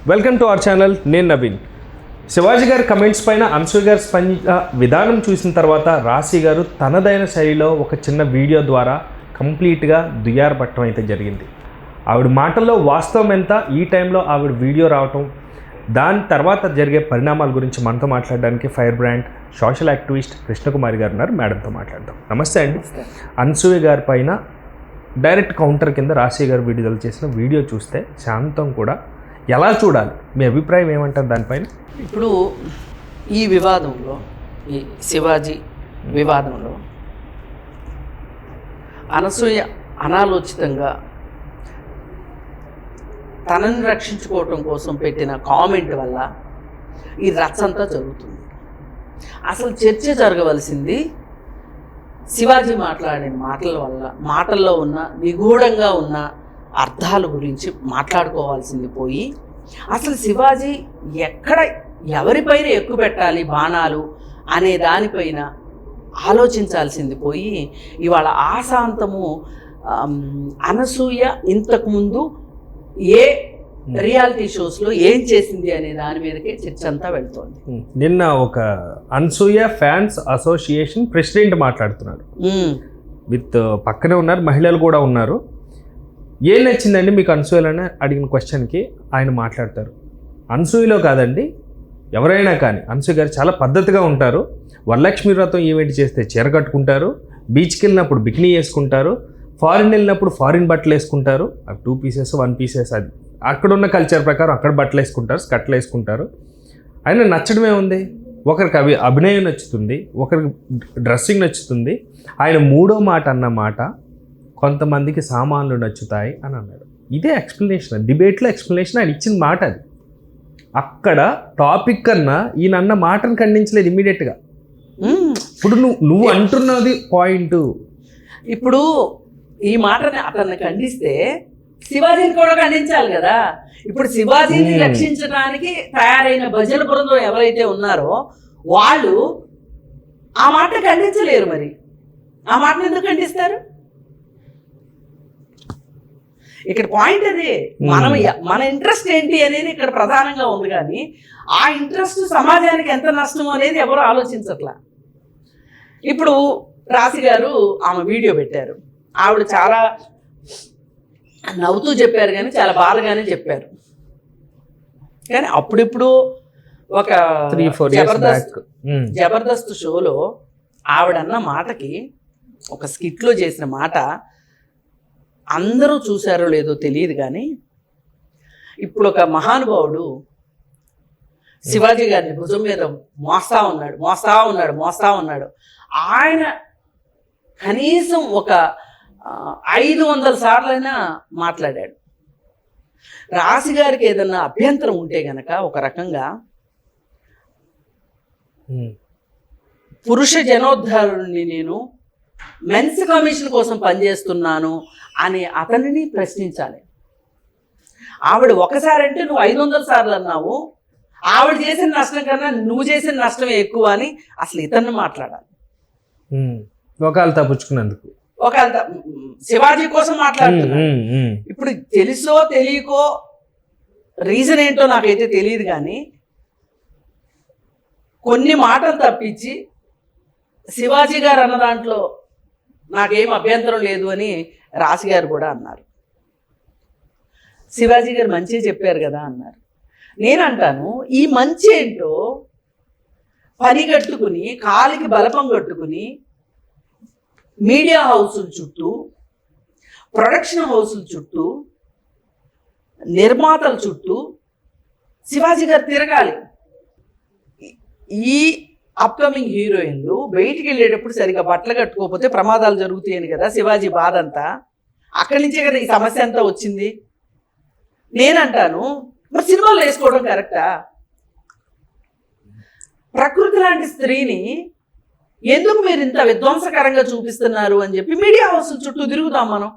Welcome to our channel. నేను నవీన్. శివాజీ గారి comments పైన అనసూయ గారి స్పందించిన విధానం చూసిన తర్వాత రాశి గారు తనదైన శైలిలో ఒక చిన్న వీడియో ద్వారా కంప్లీట్గా దుయ్యారపట్టడం అయితే జరిగింది. ఆవిడ మాటల్లో వాస్తవం ఎంత, ఈ టైంలో ఆవిడ వీడియో రావటం, దాని తర్వాత జరిగే పరిణామాల గురించి మనతో మాట్లాడడానికి fire brand social activist Krishnakumari గారు ఉన్నారు. మేడంతో మాట్లాడదాం. నమస్తే అండి. అనసూయ గారి పైన డైరెక్ట్ కౌంటర్ కింద రాశి గారు విడుదల చేసిన వీడియో చూస్తే శాంతం కూడా ఎలా చూడాలి, మీ అభిప్రాయం ఏమంటారు దానిపైన? ఇప్పుడు ఈ వివాదంలో, ఈ శివాజీ వివాదంలో అనసూయ అనాలోచితంగా తనని రక్షించుకోవటం కోసం పెట్టిన కామెంట్ వల్ల ఈ రచ్చంతా జరుగుతుంది. అసలు చర్చ జరగవలసింది శివాజీ మాట్లాడిన మాటల వల్ల, మాటల్లో ఉన్న నిగూఢంగా ఉన్న అర్థాల గురించి మాట్లాడుకోవాల్సింది పోయి, అసలు శివాజీ ఎక్కడ ఎవరిపైన ఎక్కువ పెట్టాలి బాణాలు అనే దానిపైన ఆలోచించాల్సింది పోయి, ఇవాళ ఆశాంతము అనసూయ ఇంతకుముందు ఏ రియాలిటీ షోస్లో ఏం చేసింది అనే దాని మీదకే చర్చ అంతా వెళ్తోంది. నిన్న ఒక అనసూయ ఫ్యాన్స్ అసోసియేషన్ ప్రెసిడెంట్ మాట్లాడుతున్నారు, విత్ పక్కనే ఉన్నారు, మహిళలు కూడా ఉన్నారు. ఏం నచ్చిందండి మీకు అనసూయలని అడిగిన క్వశ్చన్కి ఆయన మాట్లాడతారు, అనసూయలో కాదండి ఎవరైనా కానీ అనసూయ గారు చాలా పద్ధతిగా ఉంటారు. వరలక్ష్మి వ్రతం ఈవెంట్ చేస్తే చీర కట్టుకుంటారు, బీచ్కి వెళ్ళినప్పుడు బికినీ వేసుకుంటారు, ఫారిన్ వెళ్ళినప్పుడు ఫారిన్ బట్టలు వేసుకుంటారు, అవి 2 పీసెస్ 1 పీసెస్, అది అక్కడున్న కల్చర్ ప్రకారం అక్కడ బట్టలు వేసుకుంటారు, స్కర్ట్లు వేసుకుంటారు. ఆయన నచ్చడమే ఉంది. ఒకరికి అభినయం నచ్చుతుంది, ఒకరికి డ్రెస్సింగ్ నచ్చుతుంది. ఆయన మూడో మాట అన్న మాట కొంతమందికి సామాన్లు నచ్చుతాయి అని అన్నాడు. ఇదే ఎక్స్ప్లెనేషన్, డిబేట్లో ఎక్స్ప్లెనేషన్ ఆయన ఇచ్చిన మాట అది. అక్కడ టాపిక్ కన్నా ఈయన అన్న మాటను ఖండించలేదు ఇమ్మీడియట్గా. ఇప్పుడు నువ్వు అంటున్నది పాయింట్. ఇప్పుడు ఈ మాటని అతన్ని ఖండిస్తే శివాజీని కూడా ఖండించాలి కదా. ఇప్పుడు శివాజీని రక్షించడానికి తయారైన భజన బృందం ఎవరైతే ఉన్నారో వాళ్ళు ఆ మాట ఖండించలేరు. మరి ఆ మాటను ఎందుకు ఖండిస్తారు? ఇక్కడ పాయింట్ అదే. మన ఇంట్రెస్ట్ ఏంటి అనేది ఇక్కడ ప్రధానంగా ఉంది, కానీ ఆ ఇంట్రెస్ట్ సమాజానికి ఎంత నష్టం అనేది ఎవరు ఆలోచించట్లా. ఇప్పుడు రాశి గారు ఆమె వీడియో పెట్టారు. ఆవిడ చాలా నవ్వుతూ చెప్పారు, కానీ చాలా బాధగానే చెప్పారు. కానీ అప్పుడిప్పుడు ఒక 3-4 years జబర్దస్త్ షోలో ఆవిడన్న మాటకి, ఒక స్కిట్లో చేసిన మాట అందరూ చూశారో లేదో తెలియదు, కానీ ఇప్పుడు ఒక మహానుభావుడు శివాజీ గారిని భుజం మీద మోస్తా ఉన్నాడు. ఆయన కనీసం ఒక 500 సార్లైనా మాట్లాడాడు. రాశి గారికి ఏదన్నా అభ్యంతరం ఉంటే గనక, ఒక రకంగా పురుష జనోద్ధారుణ్ణి, నేను మెన్స్ కమిషన్ కోసం పనిచేస్తున్నాను అని అతనిని ప్రశ్నించాలి. ఆవిడ ఒకసారంటే నువ్వు 500 సార్లు అన్నావు, ఆవిడ చేసిన నష్టం కన్నా నువ్వు చేసిన నష్టమే ఎక్కువ అని అసలు ఇతన్ని మాట్లాడాలి. ఒకళ్ళు తప్పించుకున్నందుకు, ఒకవేళ శివాజీ కోసం మాట్లాడుతున్నాడు. ఇప్పుడు తెలుసో తెలియకో రీజన్ ఏంటో నాకైతే తెలియదు, కానీ కొన్ని మాటలు తప్పించి శివాజీ గారు అన్న దాంట్లో నాకేం అభ్యంతరం లేదు అని రాశి గారు కూడా అన్నారు. శివాజీ గారు మంచిగా చెప్పారు కదా అన్నారు. నేనంటాను, ఈ మంచి ఏంటో పని కట్టుకుని, కాలికి బలపం కట్టుకుని, మీడియా హౌసుల చుట్టూ, ప్రొడక్షన్ హౌసుల చుట్టూ, నిర్మాతల చుట్టూ శివాజీ గారు తిరగాలి. ఈ అప్కమింగ్ హీరోయిన్లు బయటికి వెళ్ళేటప్పుడు సరిగా బట్టలు కట్టుకోకపోతే ప్రమాదాలు జరుగుతాయని కదా శివాజీ బాధ అంతా. అక్కడి నుంచే కదా ఈ సమస్య అంతా వచ్చింది. నేనంటాను, మరి సినిమాలు వేసుకోవడం కరెక్టా? ప్రకృతి లాంటి స్త్రీని ఎందుకు మీరు ఇంత విధ్వంసకరంగా చూపిస్తున్నారు అని చెప్పి మీడియా హౌసుల చుట్టూ తిరుగుదాం, మనం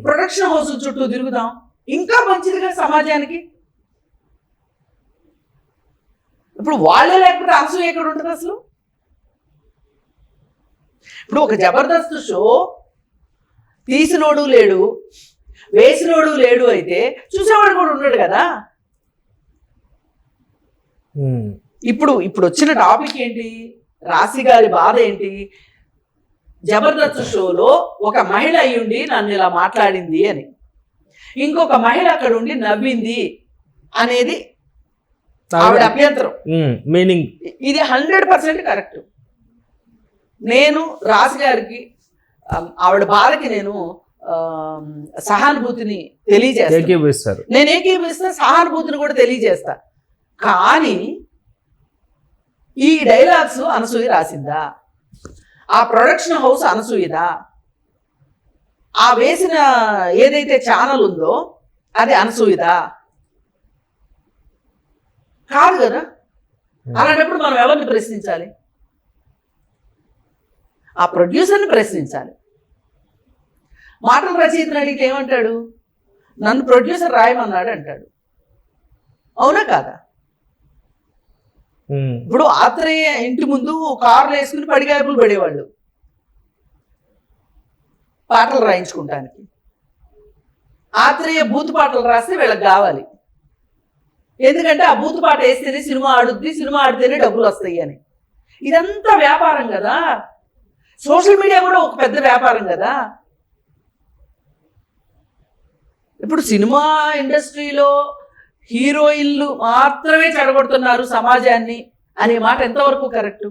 ప్రొడక్షన్ హౌసుల చుట్టూ తిరుగుదాం, ఇంకా మంచిదిగా సమాజానికి. ఇప్పుడు వాళ్ళే లేకపోతే అనసూయ ఎక్కడ ఉంటుంది అసలు? ఇప్పుడు ఒక జబర్దస్త్ షో తీసినోడు లేడు, వేసినోడు లేడు అయితే చూసేవాడు కూడా ఉన్నాడు కదా. ఇప్పుడు వచ్చిన టాపిక్ ఏంటి, రాశి గారి బాధ ఏంటి? జబర్దస్త్ షోలో ఒక మహిళ అయ్యుండి నన్ను ఇలా మాట్లాడింది అని, ఇంకొక మహిళ అక్కడ ఉండి నవ్వింది అనేది ఆవిడ అభ్యంతరం. మీనింగ్ ఇది 100% కరెక్ట్. నేను రాశి గారికి ఆవిడ బాధకి నేను సహానుభూతిని తెలియజేస్తాను. నేను ఏకీభవిస్తా, సహానుభూతిని కూడా తెలియజేస్తా. కానీ ఈ డైలాగ్స్ అనసూయ రాసిందా? ఆ ప్రొడక్షన్ హౌస్ అనసూయదా? ఆ వేసిన ఏదైతే ఛానల్ ఉందో అది అనసూయదా? కాదు కదా. అలాంటప్పుడు మనం ఎవరిని ప్రశ్నించాలి? ఆ ప్రొడ్యూసర్ని ప్రశ్నించాలి. మాటల రచయితను అడిగితే ఏమంటాడు? నన్ను ప్రొడ్యూసర్ రాయమన్నాడు అంటాడు. అవునా కాదా? ఇప్పుడు ఆత్రేయ ఇంటి ముందు కార్లు వేసుకుని పడిగాయపులు పడేవాళ్ళు పాటలు రాయించుకుంటానికి. ఆత్రేయ బూతు పాటలు రాస్తే వీళ్ళకి కావాలి. ఎందుకంటే ఆ బూతు పాట వేస్తేనే సినిమా ఆడుద్ది, సినిమా ఆడితేనే డబ్బులు వస్తాయి అని. ఇదంతా వ్యాపారం కదా. సోషల్ మీడియా కూడా ఒక పెద్ద వ్యాపారం కదా. ఇప్పుడు సినిమా ఇండస్ట్రీలో హీరోయిన్లు మాత్రమే చెడగొడుతున్నారు సమాజాన్ని అనే మాట ఎంతవరకు కరెక్ట్?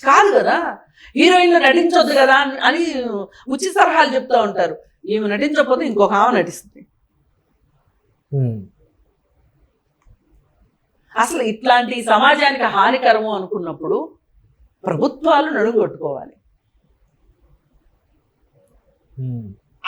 కాదు కదా. హీరోయిన్లు నటించొద్దు కదా అని ఉచిత సలహాలు చెప్తూ ఉంటారు. ఈమె నటించకపోతే ఇంకొక ఆమె నటిస్తుంది. అసలు ఇట్లాంటి సమాజానికి హానికరము అనుకున్నప్పుడు ప్రభుత్వాలు నడుము కొట్టుకోవాలి.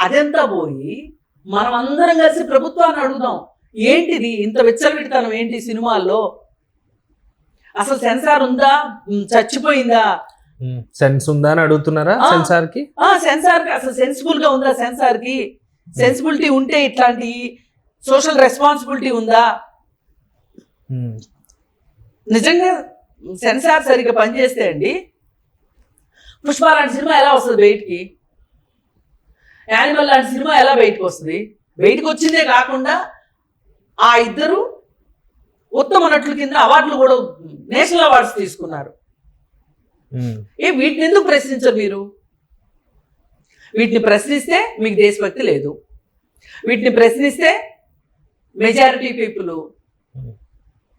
అదంతా పోయి మనం అందరం కలిసి ప్రభుత్వాన్ని అడుగుదాం, ఏంటిది ఇంత విచ్చలవిడితనం ఏంటి సినిమాల్లో? అసలు సెన్సార్ ఉందా, చచ్చిపోయిందా? సెన్స్ ఉందా అని అడుగుతున్నారా? సెన్సార్ కి అసలు సెన్సిబుల్ గా ఉందా? సెన్సార్ కి సెన్సిబిలిటీ ఉంటే ఇట్లాంటి సోషల్ రెస్పాన్సిబిలిటీ ఉందా? నిజంగా సెన్సార్ సరిగ్గా పనిచేస్తే అండి పుష్ప లాంటి సినిమా ఎలా వస్తుంది బయటికి? యానిమల్ లాంటి సినిమా ఎలా బయటకు వస్తుంది? బయటకు వచ్చిందే కాకుండా ఆ ఇద్దరు ఉత్తమ నటుల కింద అవార్డులు కూడా, నేషనల్ అవార్డ్స్ తీసుకున్నారు. వీటిని ఎందుకు ప్రశ్నించరు మీరు? వీటిని ప్రశ్నిస్తే మీకు దేశభక్తి లేదు. వీటిని ప్రశ్నిస్తే మెజారిటీ పీపుల్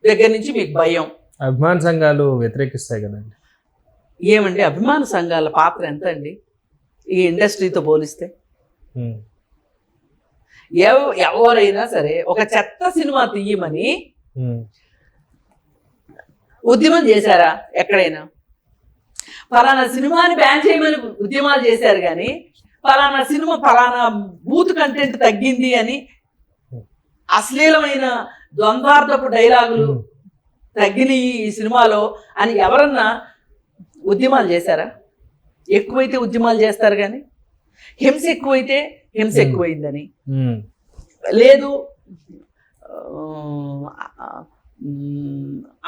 దగ్గర నుంచి మీకు భయం. అభిమాన సంఘాలు వ్యతిరేకిస్తాయి కదండి. ఏమండి అభిమాన సంఘాల పాత్ర ఎంత అండి ఈ ఇండస్ట్రీతో పోలిస్తే? ఎవరైనా సరే ఒక చెత్త సినిమా తీయమని ఉద్యమం చేశారా? ఎక్కడైనా ఫలానా సినిమాని బ్యాన్ చేయమని ఉద్యమాలు చేశారు, కానీ ఫలానా సినిమా ఫలానా బూత్ కంటెంట్ తగ్గింది అని, అశ్లీలమైన ద్వంద్వార్థపు డైలాగులు తగ్గినాయి ఈ సినిమాలో అని ఎవరన్నా ఉద్యమాలు చేశారా? ఎక్కువైతే ఉద్యమాలు చేస్తారు, కానీ హింస ఎక్కువైతే హింస ఎక్కువైందని లేదు.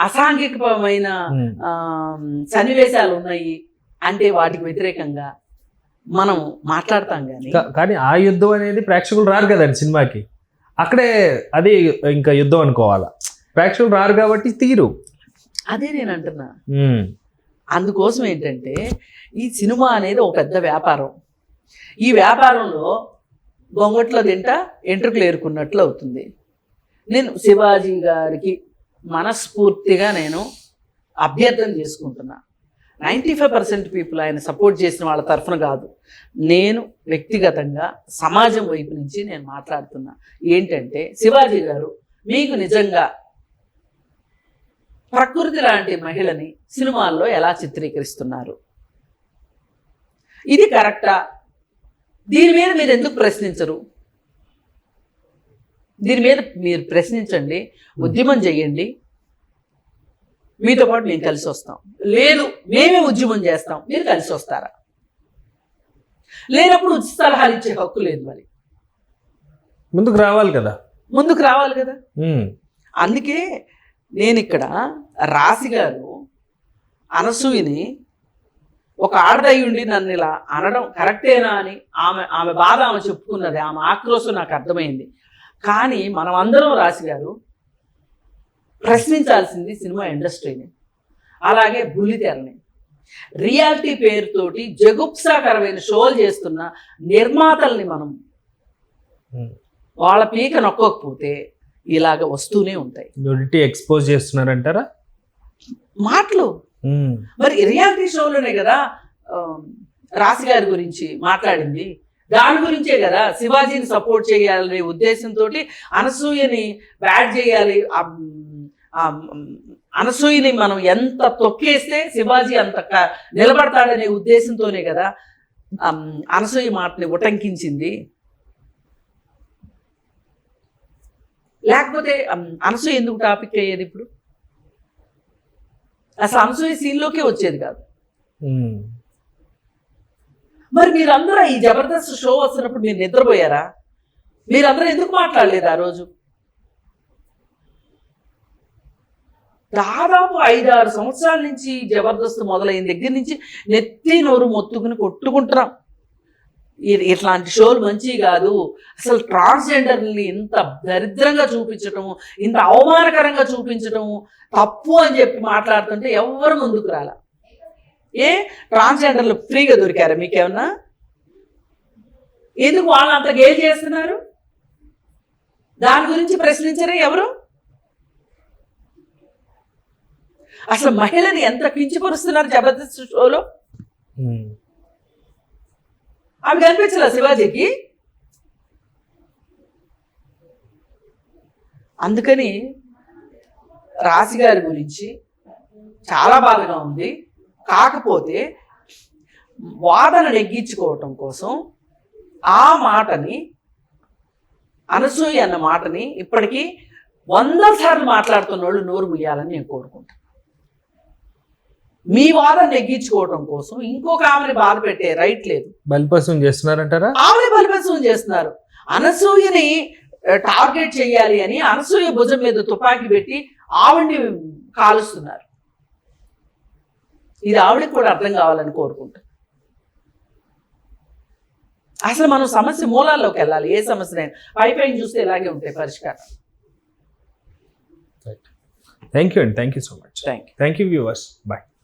అసాంఘికమైన సన్నివేశాలు ఉన్నాయి అంటే వాటికి వ్యతిరేకంగా మనం మాట్లాడతాం. కానీ ఆ యుద్ధం అనేది ప్రేక్షకులు రారు కదండి సినిమాకి. అక్కడే అది ఇంకా యుద్ధం అనుకోవాలా. ప్రేక్షకులు రారు కాబట్టి తీరు. అదే నేను అంటున్నా. అందుకోసం ఏంటంటే ఈ సినిమా అనేది ఒక పెద్ద వ్యాపారం. ఈ వ్యాపారంలో గొంగట్లో తింటా ఎంట్రుకలు ఏరుకున్నట్లు అవుతుంది. నేను శివాజీ గారికి మనస్ఫూర్తిగా నేను అభ్యర్థన చేసుకుంటున్నా. 95% పీపుల్ ఆయన సపోర్ట్ చేసిన వాళ్ళ తరఫున కాదు, నేను వ్యక్తిగతంగా సమాజం వైపు నుంచి నేను మాట్లాడుతున్నా. ఏంటంటే శివాజీ గారు మీకు నిజంగా ప్రకృతి లాంటి మహిళని సినిమాల్లో ఎలా చిత్రీకరిస్తున్నారు? ఇది కరెక్టా? దీని మీద మీరు ఎందుకు ప్రశ్నించరు? దీని మీద మీరు ప్రశ్నించండి, ఉద్యమం చెయ్యండి, మీతో పాటు మేము కలిసి వస్తాం. లేదు మేమే ఉద్యమం చేస్తాం, మీరు కలిసి వస్తారా? లేనప్పుడు ఉచిత సలహాలు ఇచ్చే హక్కు లేదు. మరి ముందుకు రావాలి కదా. అందుకే నేను ఇక్కడ రాశి గారు అనసూయని ఒక ఆడదయ్యి ఉండి నన్ను ఇలా అనడం కరెక్టేనా అని ఆమె బాధ ఆమె చెప్పుకున్నది, ఆమె ఆక్రోశం నాకు అర్థమైంది. కానీ మనం అందరం రాశి గారు ప్రశ్నించాల్సింది సినిమా ఇండస్ట్రీని, అలాగే బుల్లితెరని. రియాలిటీ పేరుతోటి జగుప్సాకరమైన షోలు చేస్తున్న నిర్మాతల్ని మనం వాళ్ళ పీక నొక్కకపోతే ఇలాగ వస్తూనే ఉంటాయి. న్యూడిటీ ఎక్స్పోజ్ చేస్తున్నారంటారా మాటలు. మరి రియాలిటీ షోలోనే కదా రాశి గారి గురించి మాట్లాడింది, దాని గురించే కదా శివాజీని సపోర్ట్ చేయాలనే ఉద్దేశంతో అనసూయని బ్యాడ్ చేయాలి, అనసూయని మనం ఎంత తొక్కేస్తే శివాజీ అంత నిలబడతాడనే ఉద్దేశంతోనే కదా అనసూయ మాటని ఉటంకించింది. లేకపోతే అనసూయ ఎందుకు టాపిక్ అయ్యేది? ఇప్పుడు అసలు అనసూయ సీన్లోకే వచ్చేది కాదు. మరి మీరందరూ ఈ జబర్దస్త్ షో వస్తున్నప్పుడు మీరు నిద్రపోయారా? మీరందరూ ఎందుకు మాట్లాడలేదు ఆ రోజు? దాదాపు 5-6 సంవత్సరాల నుంచి జబర్దస్త్ మొదలైన దగ్గర నుంచి నెత్తి నోరు మొత్తుకుని కొట్టుకుంటున్నాం, ఇట్లాంటి షోలు మంచివి కాదు, అసలు ట్రాన్స్జెండర్ని ఇంత దరిద్రంగా చూపించటము, ఇంత అవమానకరంగా చూపించటము తప్పు అని చెప్పి మాట్లాడుతుంటే ఎవరు ముందుకు రాలా. ఏ ట్రాన్స్జెండర్లు ఫ్రీగా దొరికారా మీకేమన్నా? ఎందుకు వాళ్ళు అంత గేల్ చేస్తున్నారు? దాని గురించి ప్రశ్నించరే ఎవరు? అసలు మహిళని ఎంత కించపరుస్తున్నారు జబర్దస్త్ షోలో. అవి కనిపించలే శివాజీకి. అందుకని రాశి గారి గురించి చాలా బాధగా ఉంది. కాకపోతే వాదన నెగ్గించుకోవటం కోసం ఆ మాటని, అనసూయ అన్న మాటని ఇప్పటికీ 100 సార్లు మాట్లాడుతున్న వాళ్ళు నోరు ముయ్యాలని నేను కోరుకుంటాను. మీ వాదన నెగ్గించుకోవటం కోసం ఇంకొక ఆమెని బాధ పెట్టే రైట్ లేదు. బలిపశం చేస్తున్నారంటారా? ఆమె బలిపశం చేస్తున్నారు. అనసూయని టార్గెట్ చేయాలి అని అనసూయ భుజం మీద తుపాకీ పెట్టి ఆవిడ్ని కాలుస్తున్నారు. ఇది ఆవిడకి కూడా అర్థం కావాలని కోరుకుంటాం. అసలు మనం సమస్య మూలాల్లోకి వెళ్ళాలి. ఏ సమస్యనైనా పైపైన చూస్తే ఇలాగే ఉంటాయి పరిష్కారం. థ్యాంక్ యూ అండి, thank you so much. Thank you. Thank you viewers, bye.